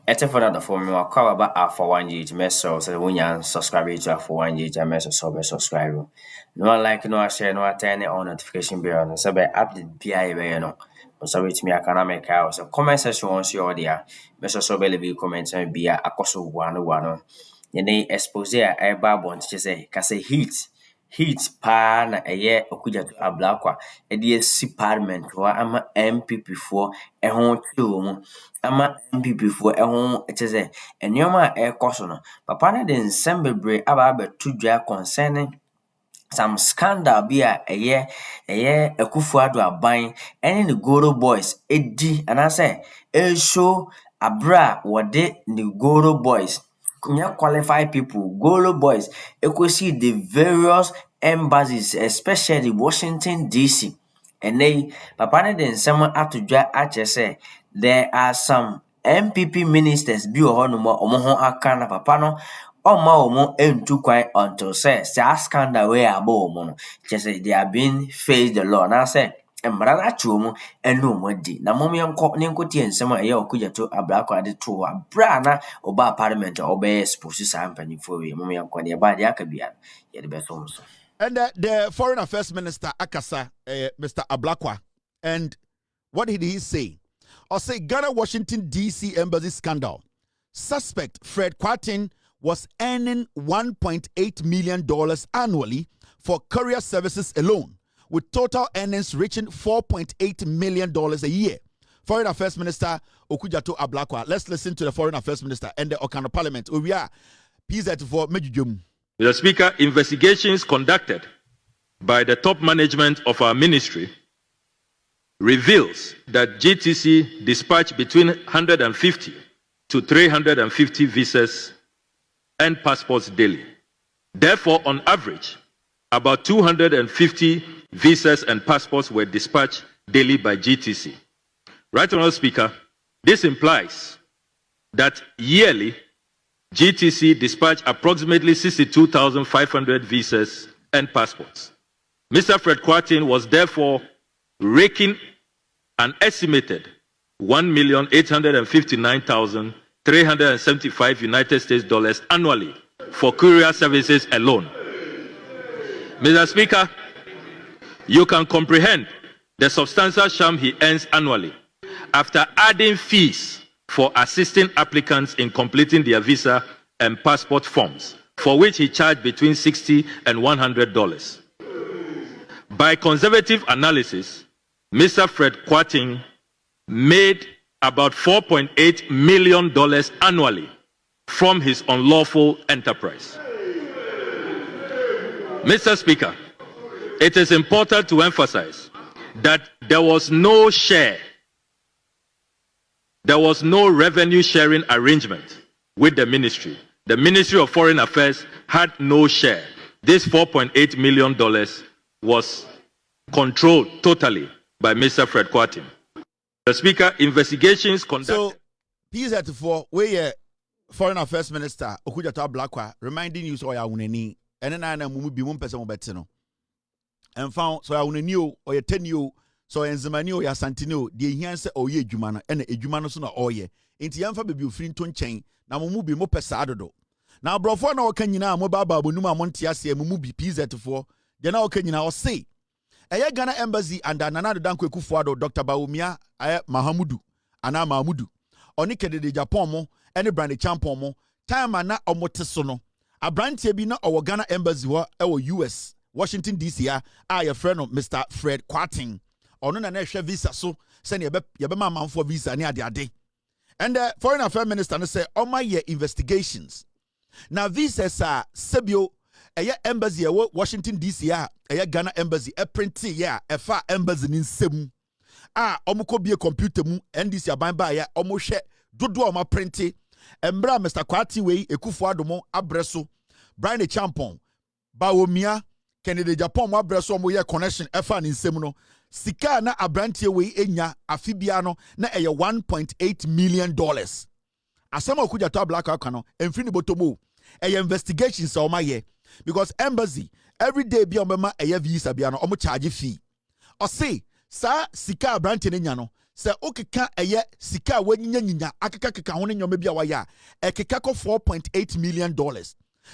for that for me, I'll call about Alpha OneTV message. So when you subscribe to Alpha OneTV message, so subscribe. No like, no share, no turn on notification bell. So be update PI, no. So with me, I can make out. So comment section once you're there. Message so be leave comment and be a cost of one. Then expose a bond to say, can say heat pa na Okudzeto ablakwa esi parliament wa ama NPP for ho tio mu ama NPP for ho etese enoma ekoso no papa na de nsem bebre aba betu dwa concerning some scandal bi a Akufo-Addo aban ene ne Goro boys edi anase show abra wode ne Goro boys qualified people, Golo boys, see the various embassies, especially Washington DC. And they, Papa then someone had to say there are some NPP ministers be omo akana papa no omo entu kwai until say Ṣcàndal we abo omo just say they are being faced the law. Now say mmara na atwo mu ene omadi na mom yenko ne nkotie nsem a Okudzeto ablakwa de to abra na oba parliament oba expose sa mpanifo we mom yenko ne ba de aka bia ye de beso so. And the foreign affairs minister Akasa Mr. Ablakwa, and what did he say? Or say Ghana Washington DC embassy scandal. Suspect Fred Quartin was earning $1.8 million annually for courier services alone, with total earnings reaching $4.8 million a year. Foreign Affairs Minister Okudzeto Ablakwa. Let's listen to the Foreign Affairs Minister and the Okano Parliament. We are PZ for Mejujum. Mr. Speaker, investigations conducted by the top management of our ministry reveals that GTC dispatched between 150 to 350 visas and passports daily. Therefore, on average, about 250 visas and passports were dispatched daily by GTC. Right, Honourable Speaker, this implies that yearly GTC dispatched approximately 62,500 visas and passports. Mr. Fred Quartin was therefore raking an estimated $1,859,375 United States dollars annually for courier services alone. Mr. Speaker, you can comprehend the substantial sum he earns annually after adding fees for assisting applicants in completing their visa and passport forms, for which he charged between $60 and $100. By conservative analysis, Mr. Fred Quartin made about $4.8 million annually from his unlawful enterprise. Mr. Speaker, it is important to emphasize that there was no share. There was no revenue sharing arrangement with the ministry. The Ministry of Foreign Affairs had no share. This $4.8 million was controlled totally by Mr. Fred Quartin. The Speaker, investigations conducted. So, PZ4, where Foreign Affairs Minister Okudzeto Ablakwa reminding you so ya uneni, and then I am be 1% better. And found so I uneni or ya 10 you. So enzemani o ya santino de hian se oye adwuma no ene adwuma no so na oye enti yamfa bebi ofiri nto nchen na mo mu bi mo pesa adodo na brofo na oka nyina mo baba abonum amonte ase mo mu bi PZ4 de na oka nyina o se eye Ghana embassy and Nana Dankwa Akufo-Addo Dr. Bawumia Mahamudu ana Mahmudu oni kedede Japan mo ene brand champion mo time na omote so no abrantie bi na owo Ghana embassy ho e wo US Washington DC a ye friend of Mr. Fred Quartin. Ono na ehwe visa so say ne yebe ma manfo visa ne ade and the foreign affairs minister no say oma ye investigations na visas a sebio eye embassy e Washington DC a eye Ghana embassy e print ya e fa embassy ni nsem a omko bie computer mu NDC aban ba ya omo hwe dodo oma print embra Mr. Quartin we Akufo-Addo mo abreso Brian Champon Bawumia Kennedy Japan mo abreso mo ye connection e fa ni nsem no sika na abrantie we enya afibia no na eye $1.8 million. Asema Okudzeto Ablakwa no emfini botomo eye investigations o maye because embassy every day bi omema eye visa bia no omo charge fee. O say sa sika abrantie nya no Se okeka eye sika wanyinya nyinya akeka ho ne nyoma bia waya ekeka ko $4.8 million.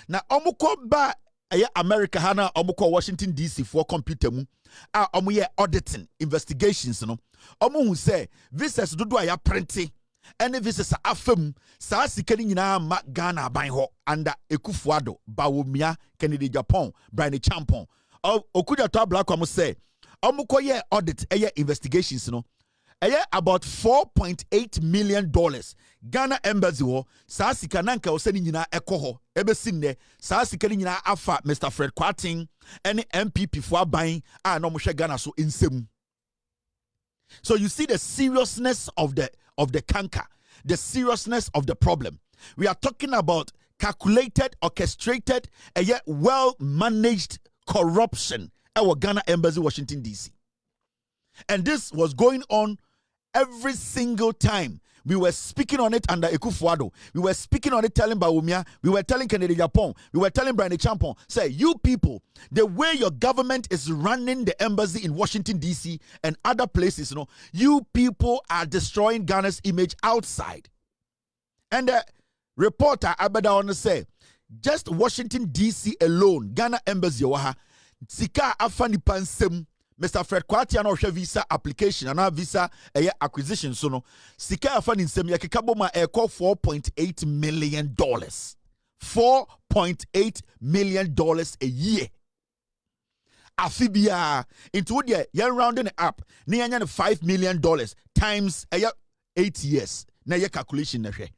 Na omukọ ba eye America ha na omukọ Washington DC for computer mu a omuye auditing investigations no omu hu say visas dodo aya printing ene visas afam saa sika ni nyina ma Ghana ban ho under Ekufuado Bawumia Kennedy Japan Brian Champon Okudzeto Blackwell mo say omukọ ye audit eye investigations no about $4.8 million. Ghana embassy ho saa sika nanka osani nyina ekoho ebesinne saa sika nyina afa Mr. Fred Kwatin any NPP for aban a no mo hwe Ghana so insem. So you see the seriousness of the canker, the seriousness of the problem. We are talking about calculated, orchestrated, and yet well managed corruption at our Ghana embassy Washington DC. And this was going on every single time. We were speaking on it under Ekufuado. We were speaking on it telling Bawumia. We were telling Kennedy Japan. We were telling Brian Champon. Say, you people, the way your government is running the embassy in Washington, D.C. and other places, you people are destroying Ghana's image outside. And the reporter, Abeda, want to say, just Washington, D.C. alone, Ghana embassy, sika afani pansem, Mr. Fred Kwatia no visa application and visa acquisition so no sika afani nsem yakekabo ma $4.8 million. $4.8 million a year. Afibia into the year rounding up near $5 million times 8 years. Na ye calculation na hwe.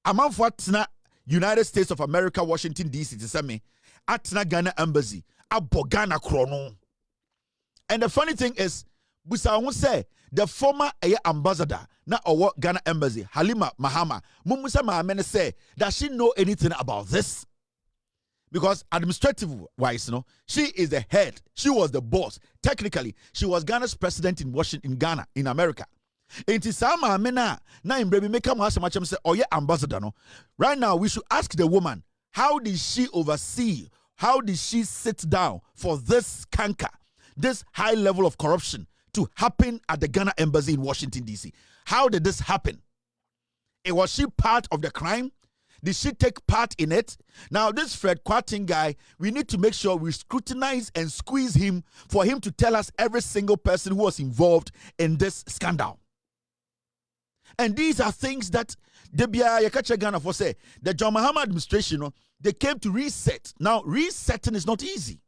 Amount for atna United States of America Washington DC to say me atna Ghana embassy abo Ghana krono. And the funny thing is, Busa won't say the former ambassador na our Ghana embassy, Halima Mahama, Mumusa Mahamene say, does she know anything about this? Because administrative wise, she is the head. She was the boss. Technically, she was Ghana's president in Washington, in Ghana, in America. Inti sama amena na imbrebe make am say ambassador no. Right now, we should ask the woman, how did she oversee? How did she sit down for this canker? This high level of corruption to happen at the Ghana embassy in Washington, D.C. How did this happen? Was she part of the crime? Did she take part in it? Now, this Fred Kwatin guy, we need to make sure we scrutinize and squeeze him for him to tell us every single person who was involved in this scandal. And these are things that the Ghana for say, the John Mahama administration, they came to reset. Now, resetting is not easy.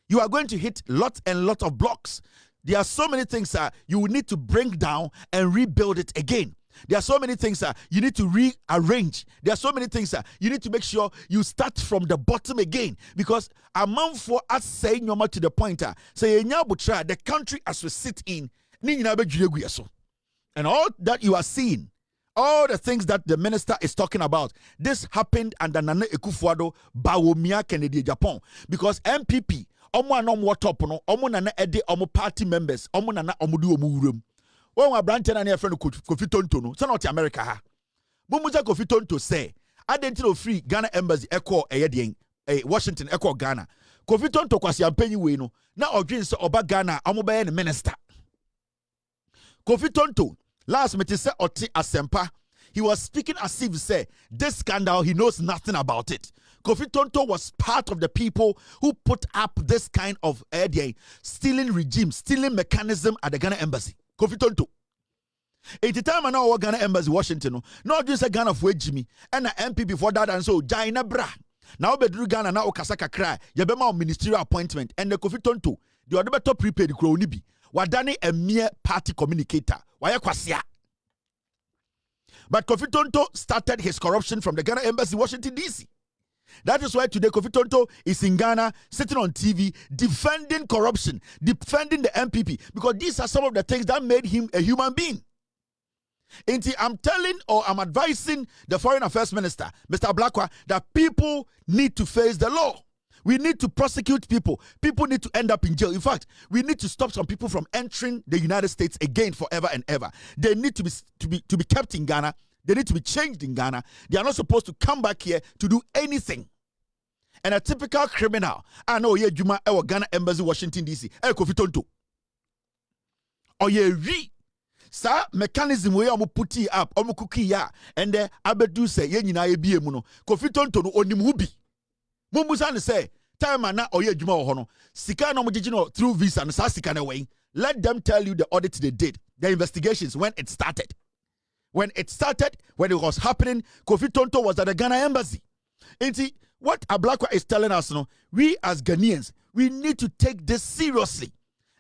You are going to hit lots and lots of blocks. There are so many things you will need to bring down and rebuild it again. There are so many things you need to rearrange. There are so many things you need to make sure you start from the bottom again. Because amount for us saying no more to the point, say the country as we sit in, and all that you are seeing, all the things that the minister is talking about, this happened under Nana Ekufuado, Bawumia, Kennedy Japan. Because NPP, omo anom watop no omo na ede omo party members omo na omo du omo wuram won wa branch na e friend Kofi Tonto no say not America ha mumuza Kofi Tonto say identity free Ghana embassy echo eye Washington echo Ghana Kofi Tonto kwasi ampanyi we no na odwin say oba Ghana omo be minister Kofi Tonto last meeting say oti asempa he was speaking as if say this scandal he knows nothing about it. Kofi Tonto was part of the people who put up this kind of stealing regime, stealing mechanism at the Ghana embassy. Kofi Tonto. At the time I know what Ghana embassy Washington, no just a Ghana for Jimmy and an MP before that and so Jaina Bra. Now bedru Ghana now Okasaka cry, Yabema ministerial appointment and the Kofi Tonto, the other top prepaid cronibi. Wadani a mere party communicator. Why kwasia? But Kofi Tonto started his corruption from the Ghana embassy Washington DC. That is why today Kofi Tonto is in Ghana, sitting on TV, defending corruption, defending the NPP, because these are some of the things that made him a human being. I'm telling or I'm advising the Foreign Affairs Minister, Mr. Blackwell, that people need to face the law. We need to prosecute people. People need to end up in jail. In fact, we need to stop some people from entering the United States again forever and ever. They need to be kept in Ghana. They need to be changed in Ghana. They are not supposed to come back here to do anything. And a typical criminal, I know Juma Ghana Embassy, Washington DC, Kofi Tonto. Or ye Sa mechanism we omo put it up, omo cookie ya, and then abedu say ye nyina ye bie mu no. Kofi Tonto no onim hu bi. Mumusa ne say time na oye adwuma wo ho no. Sika na omogigi no through visa and sa sika na way. Let them tell you the audit they did, the investigations when it started. When it was happening, Kofi Tonto was at the Ghana embassy. And see, what Ablakwa is telling us, no, we as Ghanaians, we need to take this seriously.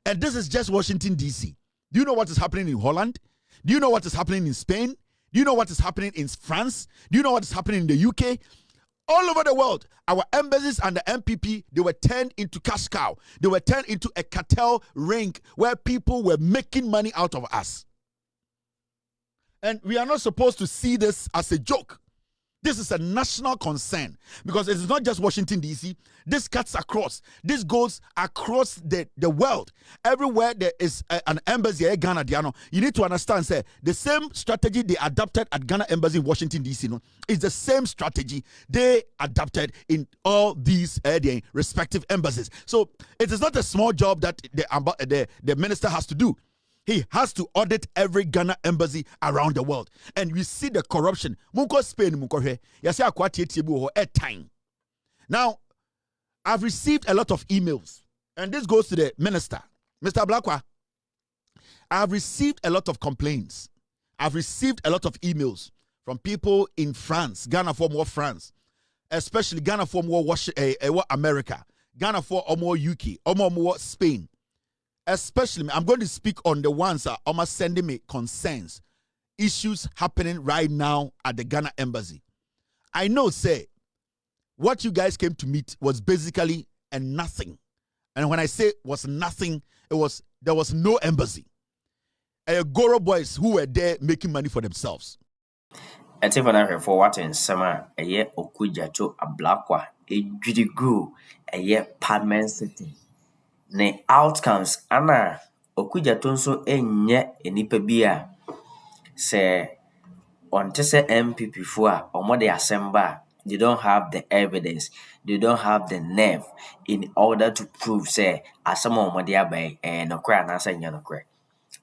And this is just Washington, D.C. Do you know what is happening in Holland? Do you know what is happening in Spain? Do you know what is happening in France? Do you know what is happening in the UK? All over the world, our embassies and the NPP, they were turned into cash cow. They were turned into a cartel ring where people were making money out of us. And we are not supposed to see this as a joke. This is a national concern because it is not just Washington, D.C. This cuts across. This goes across the world. Everywhere there is an embassy at Ghana, you need to understand, say, the same strategy they adopted at Ghana Embassy in Washington, D.C. is the same strategy they adopted in all these respective embassies. So it is not a small job that the minister has to do. He has to audit every Ghana embassy around the world. And we see the corruption. Munko Spain, munko he. Yasi akwati etibu ho time. Now, I've received a lot of emails. And this goes to the minister. Mr. Blakwa, I've received a lot of complaints. I've received a lot of emails from people in France, Ghana for more France, especially Ghana for more America, Ghana for more UK, more Spain. Especially, I'm going to speak on the ones that are sending me concerns, issues happening right now at the Ghana embassy. I know, say, what you guys came to meet was basically a nothing. And when I say was nothing, there was no embassy. Goro boys who were there making money for themselves. I think when I for what in summer, a year Okudzeto a Blakwa, a Judigu, a year Parliament City. Ne outcomes ana Okudzeto nso enye enipa bia se onte se MPP fo a omode assemble they don't have the evidence, they don't have the nerve in order to prove say asem omode abai nokra na say nya nokra.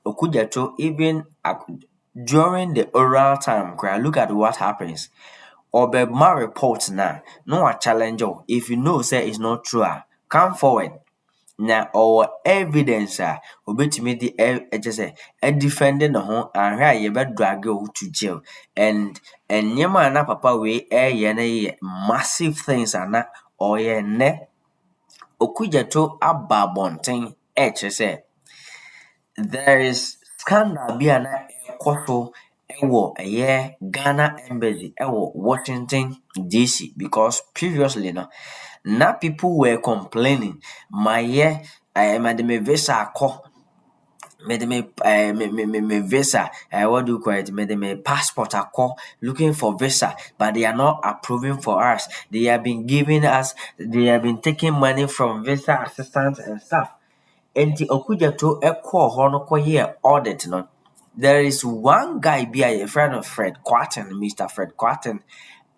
Okudzeto even during the oral time, look at what happens. Obema report na no a challenge if you know say it's not true, come forward. Now our evidence obetimi di defending the home and here you be drag you to jail and nyema na papa we ye massive things na or ye ne Okudzeto ababonten say there is scandal bi na ekoso ewo Ghana embassy ewo Washington DC because previously now people were complaining my me visa ako me visa what do you call it me passport ako looking for visa but they are not approving for us. They have been taking money from visa assistants and stuff. Enti Okudzeto ekọ ho no koye audit no. There is one guy be a friend of Mr. Fred Quatten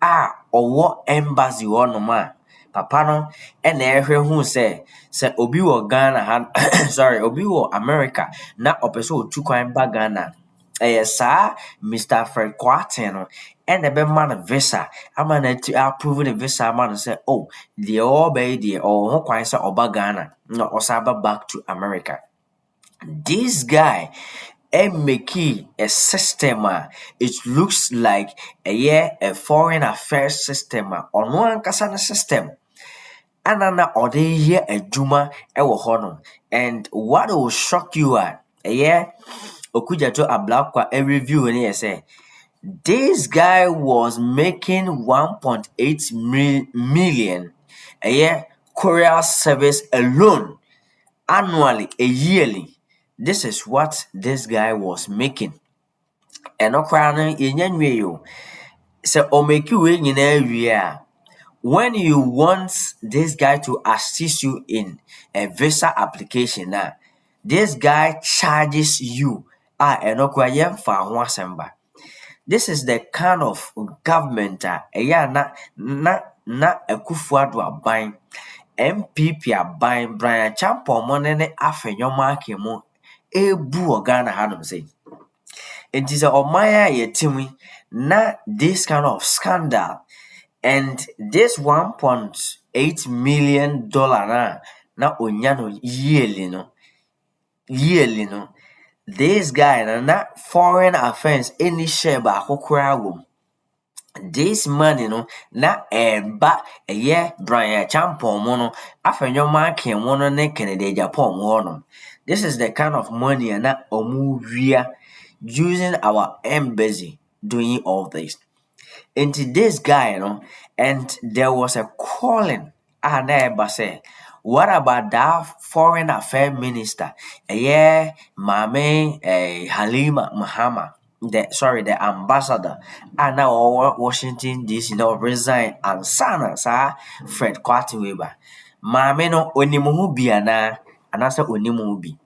owo embassy no ma papa no na ehwe hu se obi wo Ghana sorry obi wo America na opeso otu kwan ba Ghana sa Mr. Fred Quatten no and be man visa ama na to approve the visa man say oh the obey the ho kwan say oba Ghana no osaba back to America. This guy make a system it looks like a foreign affairs system or no ankasa system anana ode here adwuma ewo ho and what will shock you Okudzeto Ablakwa a review and he say this guy was making 1.8 million a year courier service alone annually yearly. This is what this guy was making. And no crown in you. So o make you in area. When you want this guy to assist you in a visa application now, this guy charges you and no crown for one semba. This is the kind of government na Akufo-Addo aban NPP aban Brian Champon money ne afenyo market mo ebu Ghana hanum say It is a omaya yetimi na this kind of scandal. And this $1.8 million na onyano yearly no. This guy na foreign affairs any share ba akokra. This money no na eba Brian Champon mono afenyo mark mono ne Kennedy Japan mono. This is the kind of money na omu using our embassy doing all this. Into this guy, and there was a calling. Say, what about that foreign affairs minister? Mame Halima Mahama. The ambassador. And now Washington DC resign and sana Fred Kwati Weber. Mame no onimuhu biana anasa onimuhu bi.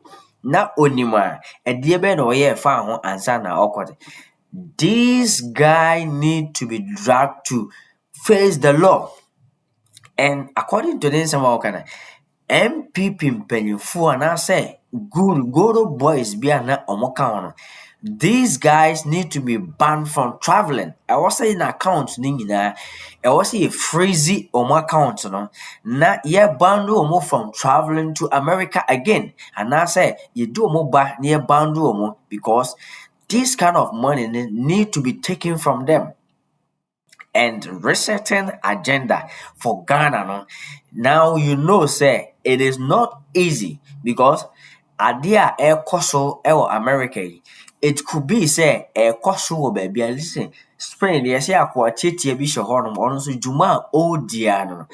Na onima ediebe no ye fa ho ansa na okote. This guy need to be dragged to face the law. And according to this NPP mpanyinfo and I say good boys be na omoka. These guys need to be banned from traveling. I was saying account I was saying freezy omo account no. Na ye banned omo from traveling to America again. And I say you do omo ba near banned omo because this kind of money need to be taken from them. And resetting agenda for Ghana. No? Now you know, say it is not easy because idea air coso America. It could be say air coso baby. Listen, Spain, they say akwa chiti bisho honum also Juma Odiano.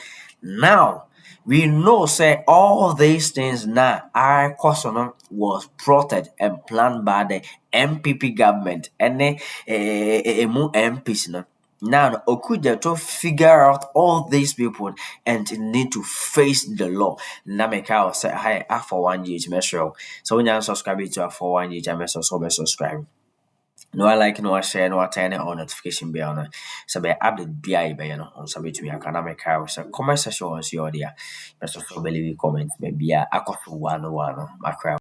Now we know say all these things now our custom was plotted and planned by the NPP government and MPs. No? Now Okudzeto figure out all these people and need to face the law. Nameka say hi Alpha OneTV. So when you subscribe to Alpha OneTV, subscribe. No, I like, no, I share, no, I turn on notification bell. So, be update BI on submit to me. I can make a comment section on your idea. But also believe comment, maybe I got one, macro.